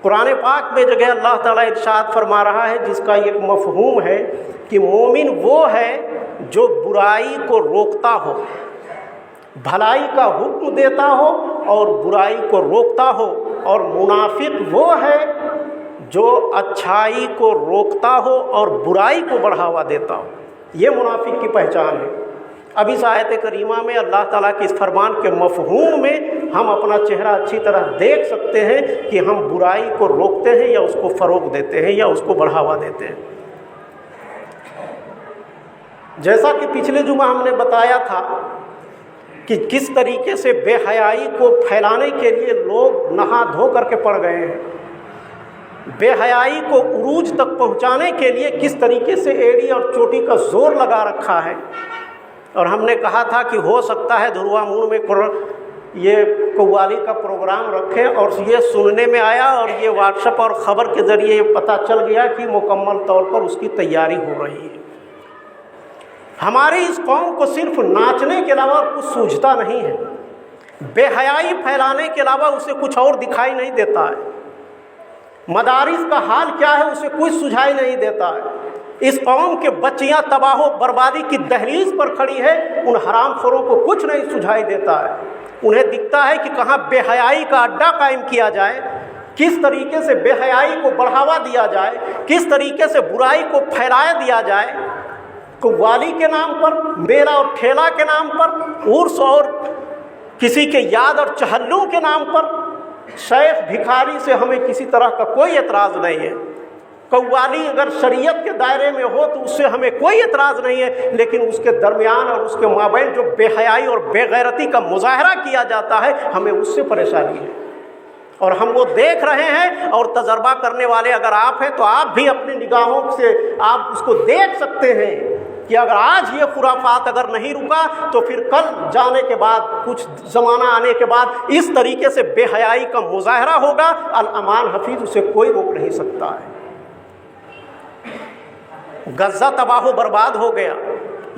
قرآن پاک میں جگہ اللہ تعالیٰ ارشاد فرما رہا ہے جس کا ایک مفہوم ہے کہ مومن وہ ہے جو برائی کو روکتا ہو، بھلائی کا حکم دیتا ہو اور برائی کو روکتا ہو، اور منافق وہ ہے جو اچھائی کو روکتا ہو اور برائی کو بڑھاوا دیتا ہو۔ یہ منافق کی پہچان ہے۔ اب اس آیت کریمہ میں اللہ تعالیٰ کے اس فرمان کے مفہوم میں ہم اپنا چہرہ اچھی طرح دیکھ سکتے ہیں کہ ہم برائی کو روکتے ہیں یا اس کو فروغ دیتے ہیں یا اس کو بڑھاوا دیتے ہیں۔ جیسا کہ پچھلے جمعہ ہم نے بتایا تھا کہ کس طریقے سے بے حیائی کو پھیلانے کے لیے لوگ نہا دھو کر کے پڑ گئے ہیں، بے حیائی کو عروج تک پہنچانے کے لیے کس طریقے سے ایڑی اور چوٹی کا زور لگا رکھا ہے۔ اور ہم نے کہا تھا کہ ہو سکتا ہے دھروا مون میں یہ قوالی کا پروگرام رکھیں اور یہ سننے میں آیا اور یہ واٹس ایپ اور خبر کے ذریعے یہ پتہ چل گیا کہ مکمل طور پر اس کی تیاری ہو رہی ہے۔ ہماری اس قوم کو صرف ناچنے کے علاوہ کچھ سوجھتا نہیں ہے، بے حیائی پھیلانے کے علاوہ اسے کچھ اور دکھائی نہیں دیتا ہے، مدارس کا حال کیا ہے اسے کچھ سجھائی نہیں دیتا ہے۔ اس قوم کے بچیاں تباہ و بربادی کی دہلیز پر کھڑی ہے، ان حرام خوروں کو کچھ نہیں سجھائی دیتا ہے۔ انہیں دکھتا ہے کہ کہاں بے حیائی کا اڈہ قائم کیا جائے، کس طریقے سے بے حیائی کو بڑھاوا دیا جائے، کس طریقے سے برائی کو پھیلایا دیا جائے، قوالی کے نام پر، میلہ اور ٹھیلا کے نام پر، عرس اور کسی کے یاد اور چہلوں کے نام پر۔ شیخ بھکاری سے ہمیں کسی طرح کا کوئی اعتراض نہیں ہے، قوالی اگر شریعت کے دائرے میں ہو تو اس سے ہمیں کوئی اعتراض نہیں ہے، لیکن اس کے درمیان اور اس کے مابین جو بے حیائی اور بے غیرتی کا مظاہرہ کیا جاتا ہے ہمیں اس سے پریشانی ہے، اور ہم وہ دیکھ رہے ہیں۔ اور تجربہ کرنے والے اگر آپ ہیں تو آپ بھی اپنی نگاہوں سے آپ اس کو دیکھ سکتے ہیں کہ اگر آج یہ خرافات اگر نہیں رکا تو پھر کل جانے کے بعد، کچھ زمانہ آنے کے بعد اس طریقے سے بے حیائی کا مظاہرہ ہوگا، الامان حفیظ اسے کوئی روک نہیں سکتا ہے۔ غزہ تباہ و برباد ہو گیا،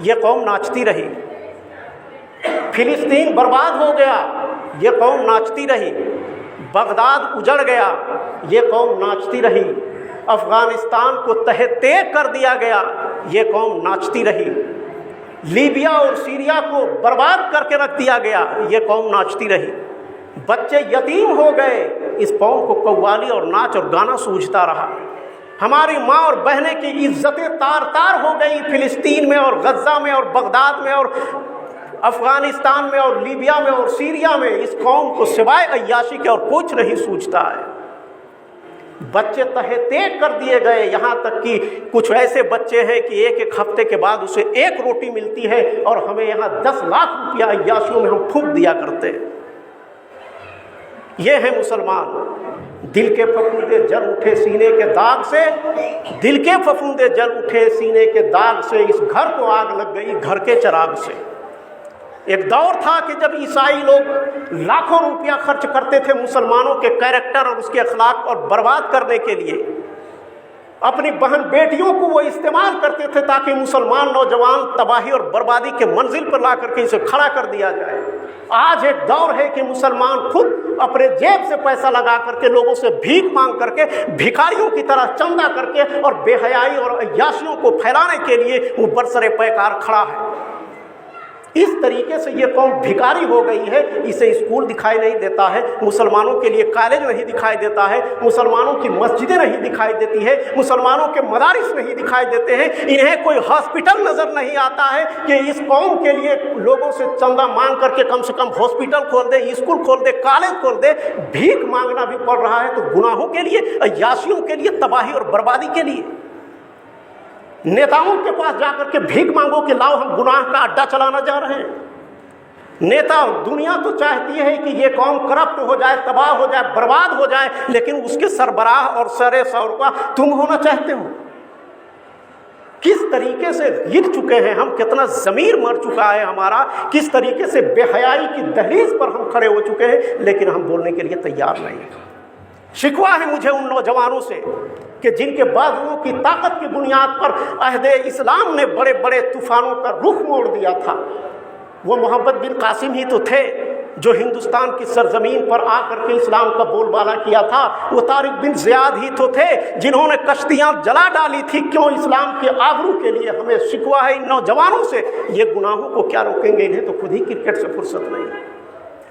یہ قوم ناچتی رہی۔ فلسطین برباد ہو گیا، یہ قوم ناچتی رہی۔ بغداد اجڑ گیا، یہ قوم ناچتی رہی۔ افغانستان کو تہہ تیغ کر دیا گیا، یہ قوم ناچتی رہی۔ لیبیا اور سیریا کو برباد کر کے رکھ دیا گیا، یہ قوم ناچتی رہی۔ بچے یتیم ہو گئے، اس قوم کو قوالی اور ناچ اور گانا سوجھتا رہا۔ ہماری ماں اور بہنیں کی عزتیں تار تار ہو گئی فلسطین میں اور غزہ میں اور بغداد میں اور افغانستان میں اور لیبیا میں اور سیریا میں۔ اس قوم کو سوائے عیاشی کے اور کچھ نہیں سوچتا ہے۔ بچے تہہ تیغ کر دیے گئے، یہاں تک کہ کچھ ایسے بچے ہیں کہ ایک ایک ہفتے کے بعد اسے ایک روٹی ملتی ہے، اور ہمیں یہاں 10 لاکھ روپیہ عیاشیوں میں ہم پھونک دیا کرتے ہیں۔ یہ ہے مسلمان۔ دل کے پھپھوندے جل اٹھے سینے کے داغ سے، دل کے پھپھوندے جل اٹھے سینے کے داغ سے، اس گھر کو آگ لگ گئی گھر کے چراغ سے۔ ایک دور تھا کہ جب عیسائی لوگ لاکھوں روپیہ خرچ کرتے تھے مسلمانوں کے کیریکٹر اور اس کے اخلاق اور برباد کرنے کے لیے، اپنی بہن بیٹیوں کو وہ استعمال کرتے تھے تاکہ مسلمان نوجوان تباہی اور بربادی کے منزل پر لا کر کے اسے کھڑا کر دیا جائے۔ آج ایک دور ہے کہ مسلمان خود اپنے جیب سے پیسہ لگا کر کے، لوگوں سے بھیک مانگ کر کے، بھکاریوں کی طرح چندہ کر کے اور بے حیائی اور عیاشیوں کو پھیلانے کے لیے وہ برسر پیکار کھڑا ہے۔ اس طریقے سے یہ قوم بھکاری ہو گئی ہے، اسے اسکول دکھائی نہیں دیتا ہے، مسلمانوں کے لیے کالج نہیں دکھائی دیتا ہے، مسلمانوں کی مسجدیں نہیں دکھائی دیتی ہے، مسلمانوں کے مدارس نہیں دکھائی دیتے ہیں، انہیں کوئی ہاسپٹل نظر نہیں آتا ہے کہ اس قوم کے لیے لوگوں سے چندہ مانگ کر کے کم سے کم ہاسپٹل کھول دے، اسکول کھول دے، کالج کھول دے۔ بھیک مانگنا بھی پڑ رہا ہے تو گناہوں کے لیے، عیاشیوں کے لیے، تباہی اور بربادی کے لیے۔ نیتاؤں کے پاس جا کر کے بھیک مانگو کہ لاؤ ہم گناہ کا اڈا چلانا جا رہے ہیں۔ نیتا، دنیا تو چاہتی ہے کہ یہ قوم کرپٹ ہو جائے، تباہ ہو جائے، برباد ہو جائے، لیکن اس کے سربراہ اور سر سورقہ تم ہونا چاہتے ہو۔ کس طریقے سے گر چکے ہیں ہم، کتنا ضمیر مر چکا ہے ہمارا، کس طریقے سے بے حیائی کی دہلیز پر ہم کھڑے ہو چکے ہیں، لیکن ہم بولنے کے لیے تیار نہیں ہیں۔ شکوہ ہے مجھے ان نوجوانوں سے کہ جن کے بازوؤں کی طاقت کی بنیاد پر عہد اسلام نے بڑے بڑے طوفانوں کا رخ موڑ دیا تھا۔ وہ محمد بن قاسم ہی تو تھے جو ہندوستان کی سرزمین پر آ کر کے اسلام کا بول بالا کیا تھا وہ طارق بن زیاد ہی تو تھے جنہوں نے کشتیاں جلا ڈالی تھی. کیوں؟ اسلام کے آبرو کے لیے. ہمیں شکوہ ہے ان نوجوانوں سے. یہ گناہوں کو کیا روکیں گے؟ انہیں تو خود ہی کرکٹ سے فرصت نہیں.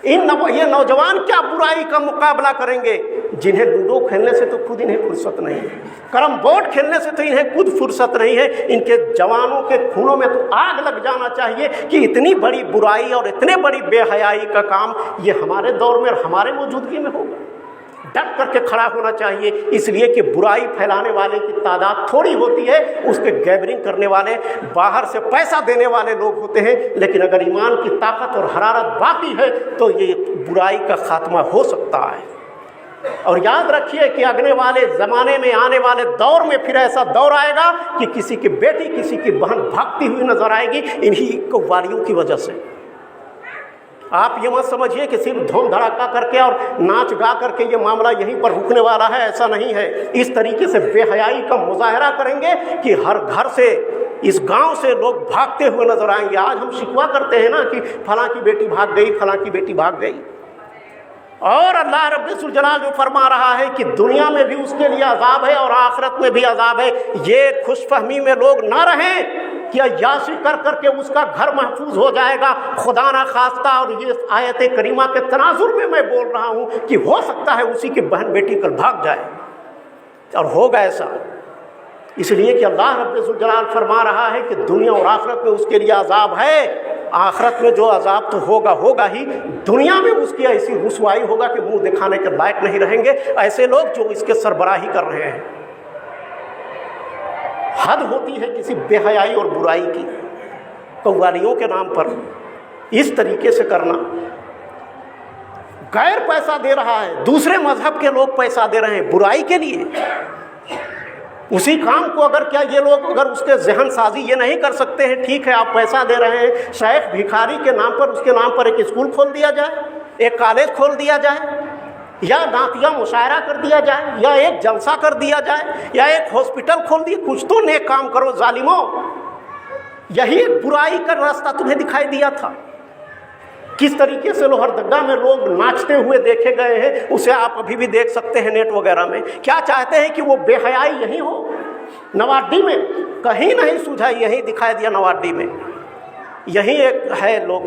یہ نوجوان کیا برائی کا مقابلہ کریں گے جنہیں لوڈو کھیلنے سے تو خود انہیں فرصت نہیں ہے, کرم بورڈ کھیلنے سے تو انہیں خود فرصت نہیں ہے. ان کے جوانوں کے خونوں میں تو آگ لگ جانا چاہیے کہ اتنی بڑی برائی اور اتنے بڑی بے حیائی کا کام یہ ہمارے دور میں اور ہمارے موجودگی میں ہوگا. ڈٹ کر کے کھڑا ہونا چاہیے, اس لیے کہ برائی پھیلانے والے کی تعداد تھوڑی ہوتی ہے, اس کے گیدرنگ کرنے والے باہر سے پیسہ دینے والے لوگ ہوتے ہیں. لیکن اگر ایمان کی طاقت اور حرارت باقی ہے تو یہ برائی کا خاتمہ ہو سکتا ہے. اور یاد رکھیے کہ اگلے والے زمانے میں, آنے والے دور میں پھر ایسا دور آئے گا کہ کسی کی بیٹی کسی کی بہن بھاگتی ہوئی نظر آئے گی انہی قواریوں کی وجہ سے. آپ یہ مت سمجھیے کہ صرف دھوم دھڑاکا کر کے اور ناچ گا کر کے یہ معاملہ یہیں پر رکنے والا ہے, ایسا نہیں ہے. اس طریقے سے بے حیائی کا مظاہرہ کریں گے کہ ہر گھر سے, اس گاؤں سے لوگ بھاگتے ہوئے نظر آئیں گے. آج ہم شکوہ کرتے ہیں نا کہ فلاں کی بیٹی بھاگ گئی, فلاں کی بیٹی بھاگ گئی. اور اللہ رب الجلال جو فرما رہا ہے کہ دنیا میں بھی اس کے لیے عذاب ہے اور آخرت میں بھی عذاب ہے. یہ خوش فہمی میں لوگ نہ رہیں کہ عیاشی کر کر کے اس کا گھر محفوظ ہو جائے گا. خدا نہ خواستہ, اور یہ آیت کریمہ کے تناظر میں بول رہا ہوں کہ ہو سکتا ہے اسی کی بہن بیٹی کل بھاگ جائے, اور ہوگا ایسا. اس لیے کہ اللہ رب الجلال فرما رہا ہے کہ دنیا اور آخرت میں اس کے لیے عذاب ہے. آخرت میں جو عذاب تو ہوگا ہی, دنیا میں اس کی ایسی رسوائی ہوگا کہ منہ دکھانے کے لائق نہیں رہیں گے ایسے لوگ جو اس کے سربراہی کر رہے ہیں. حد ہوتی ہے کسی بے حیائی اور برائی کی. قوالیوں کے نام پر اس طریقے سے کرنا. غیر پیسہ دے رہا ہے, دوسرے مذہب کے لوگ پیسہ دے رہے ہیں برائی کے لیے. اسی کام کو اگر کیا یہ لوگ اگر اس کے ذہن سازی یہ نہیں کر سکتے ہیں, ٹھیک ہے آپ پیسہ دے رہے ہیں, شیخ بھکاری کے نام پر اس کے نام پر ایک اسکول کھول دیا جائے, ایک کالج کھول دیا جائے, یا نعتیہ مشاعرہ کر دیا جائے, یا ایک جلسہ کر دیا جائے, یا ایک ہاسپٹل کھول دیا. کچھ تو نیک کام کرو ظالموں. یہی ایک برائی کا راستہ تمہیں دکھائی دیا تھا. کس طریقے سے لوہردگہ میں لوگ ناچتے ہوئے دیکھے گئے ہیں, اسے آپ ابھی بھی دیکھ سکتے ہیں نیٹ وغیرہ میں. کیا چاہتے ہیں کہ وہ بے حیائی یہیں ہو؟ نواڈی میں کہیں نہیں سوجھا, یہیں دکھائی دیا نواڈی میں. یہی ایک ہے لوگ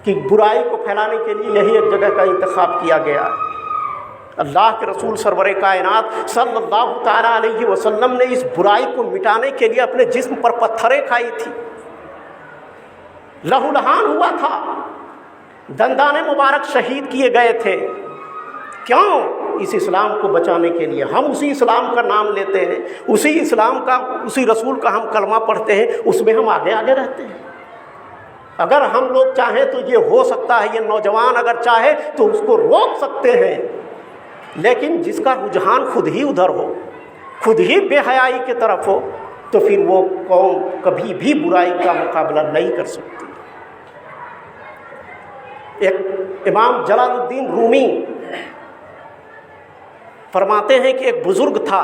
کہ برائی کو پھیلانے کے لیے یہی ایک جگہ کا انتخاب کیا گیا. اللہ کے رسول سرور کائنات صلی اللہ تعالیٰ علیہ وسلم نے اس برائی کو مٹانے کے لیے اپنے جسم پر پتھریں کھائی تھی, لہو لہان ہوا تھا, دندان مبارک شہید کیے گئے تھے. کیوں؟ اس اسلام کو بچانے کے لیے. ہم اسی اسلام کا نام لیتے ہیں, اسی اسلام کا, اسی رسول کا ہم کلمہ پڑھتے ہیں, اس میں ہم آگے آگے رہتے ہیں. اگر ہم لوگ چاہیں تو یہ ہو سکتا ہے, یہ نوجوان اگر چاہے تو اس کو روک سکتے ہیں. لیکن جس کا رجحان خود ہی ادھر ہو, خود ہی بے حیائی کی طرف ہو, تو پھر وہ قوم کبھی بھی برائی کا مقابلہ نہیں کر سکتی. ایک امام جلال الدین رومی فرماتے ہیں کہ ایک بزرگ تھا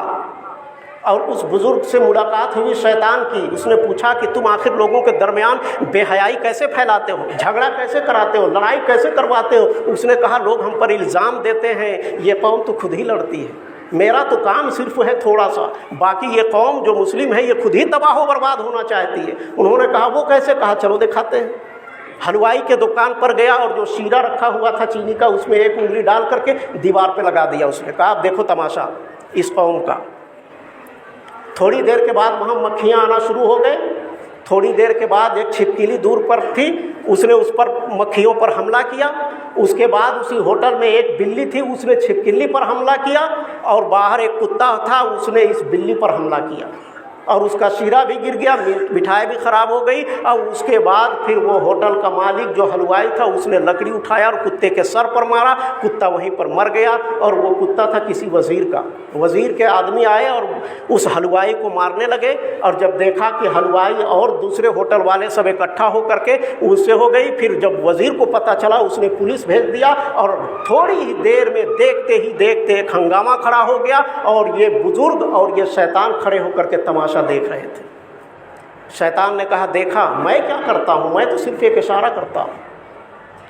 اور اس بزرگ سے ملاقات ہوئی شیطان کی. اس نے پوچھا کہ تم آخر لوگوں کے درمیان بے حیائی کیسے پھیلاتے ہو, جھگڑا کیسے کراتے ہو, لڑائی کیسے کرواتے ہو؟ اس نے کہا لوگ ہم پر الزام دیتے ہیں یہ قوم تو خود ہی لڑتی ہے, میرا تو کام صرف ہے تھوڑا سا, باقی یہ قوم جو مسلم ہے یہ خود ہی تباہ و برباد ہونا چاہتی ہے. انہوں نے کہا وہ کیسے؟ کہا چلو دکھاتے ہیں. حلوائی کے دکان پر گیا اور جو شیرہ رکھا ہوا تھا چینی کا, اس میں ایک انگلی ڈال کر کے دیوار پہ لگا دیا. اس نے کہا اب دیکھو تماشا اس قوم کا. تھوڑی دیر کے بعد وہاں مکھیاں آنا شروع ہو گئے. تھوڑی دیر کے بعد ایک چھپکلی دور پر تھی, اس نے اس پر مکھیوں پر حملہ کیا. اس کے بعد اسی ہوٹل میں ایک بلی تھی, اس نے چھپکلی پر حملہ کیا, اور باہر ایک کتا تھا, اس نے اس بلی پر حملہ کیا, اور اس کا شیرہ بھی گر گیا, مٹھائی بھی خراب ہو گئی. اور اس کے بعد پھر وہ ہوٹل کا مالک جو حلوائی تھا اس نے لکڑی اٹھایا اور کتے کے سر پر مارا. کتا وہیں پر مر گیا, اور وہ کتا تھا کسی وزیر کا. وزیر کے آدمی آئے اور اس حلوائی کو مارنے لگے, اور جب دیکھا کہ حلوائی اور دوسرے ہوٹل والے سب اکٹھا ہو کر کے اس سے ہو گئی, پھر جب وزیر کو پتہ چلا اس نے پولیس بھیج دیا, اور تھوڑی ہی دیر میں دیکھتے ہی دیکھتے ایک ہنگامہ کھڑا ہو گیا, اور یہ بزرگ اور یہ شیطان کھڑے ہو کر کے تماشا دیکھ رہے تھے. شیطان نے کہا دیکھا میں کیا کرتا ہوں, میں تو صرف ایک اشارہ کرتا ہوں.